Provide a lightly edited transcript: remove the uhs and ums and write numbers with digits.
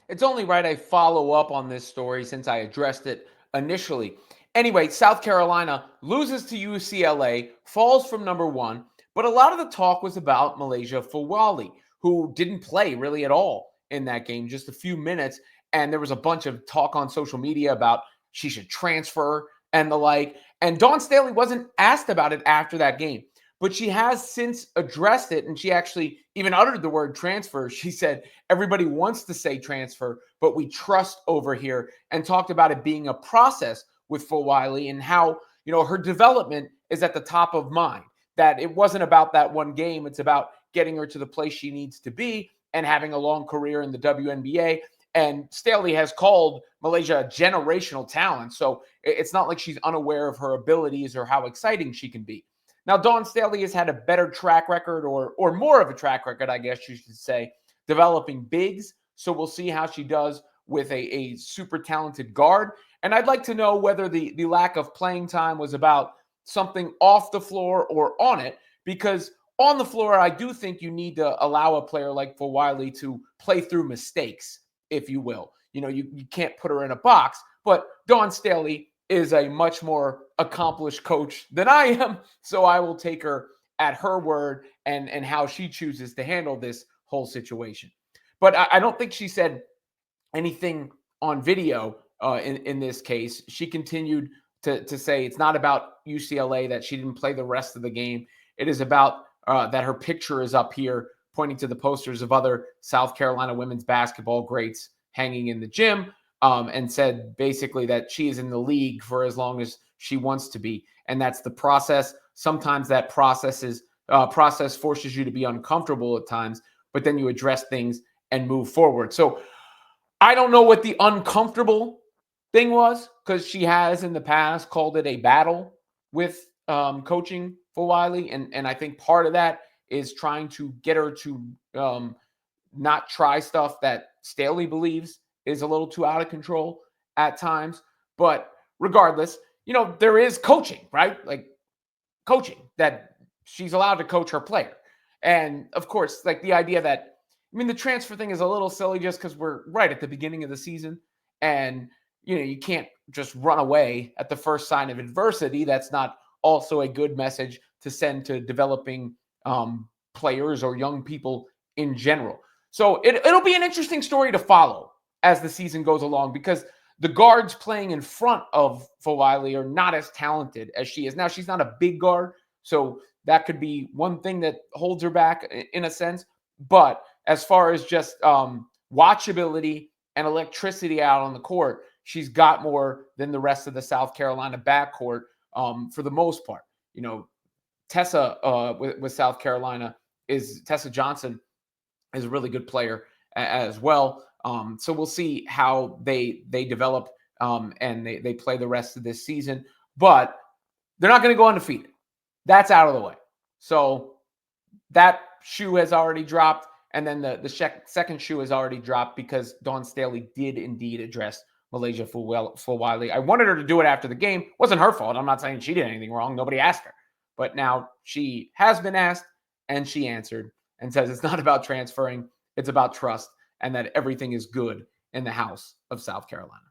it's only right I follow up on this story since I addressed it initially. Anyway, South Carolina loses to UCLA, falls from number one, but a lot of the talk was about MiLaysia Fulwiley, who didn't play really at all in that game, just a few minutes. And there was a bunch of talk on social media about she should transfer and the like. And Dawn Staley wasn't asked about it after that game, but she has since addressed it. And she actually even uttered the word transfer. She said, everybody wants to say transfer, but we trust over here, and talked about it being a process with Fulwiley and how, her development is at the top of mind, that it wasn't about that one game. It's about getting her to the place she needs to be and having a long career in the WNBA. And Staley has called MiLaysia a generational talent. So it's not like she's unaware of her abilities or how exciting she can be. Now, Dawn Staley has had a better track record, or more of a track record, I guess you should say, developing bigs. So we'll see how she does with a super talented guard. And I'd like to know whether the lack of playing time was about something off the floor or on it, because on the floor, I do think you need to allow a player like Fulwiley to play through mistakes, if you will. You can't put her in a box, but Dawn Staley is a much more accomplished coach than I am, so I will take her at her word and how she chooses to handle this whole situation. But I don't think she said anything on video in this case. She continued to say it's not about UCLA, that she didn't play the rest of the game. It is about that her picture is up here, pointing to the posters of other South Carolina women's basketball greats hanging in the gym, and said basically that she is in the league for as long as she wants to be. And that's the process. Sometimes that process forces you to be uncomfortable at times, but then you address things and move forward. So I don't know what the uncomfortable thing was, because she has in the past called it a battle with coaching Fulwiley. And I think part of that is trying to get her to not try stuff that Staley believes is a little too out of control at times. But regardless, there is coaching, right? Like coaching, that she's allowed to coach her player. And of course, like the idea that, the transfer thing is a little silly just because we're right at the beginning of the season. And, you can't just run away at the first sign of adversity. That's not also a good message to send to developing players or young people in general. So it'll be an interesting story to follow as the season goes along, because the guards playing in front of Fulwiley are not as talented as she is. Now, she's not a big guard, so that could be one thing that holds her back in a sense. But as far as just watchability and electricity out on the court, she's got more than the rest of the South Carolina backcourt for the most part. Tessa with South Carolina Tessa Johnson is a really good player as well. So we'll see how they develop and they play the rest of this season. But they're not going to go undefeated. That's out of the way. So that shoe has already dropped. And then the second shoe has already dropped, because Dawn Staley did indeed address MiLaysia Fulwiley. I wanted her to do it after the game. It wasn't her fault. I'm not saying she did anything wrong. Nobody asked her. But now she has been asked, and she answered and says it's not about transferring. It's about trust, and that everything is good in the house of South Carolina.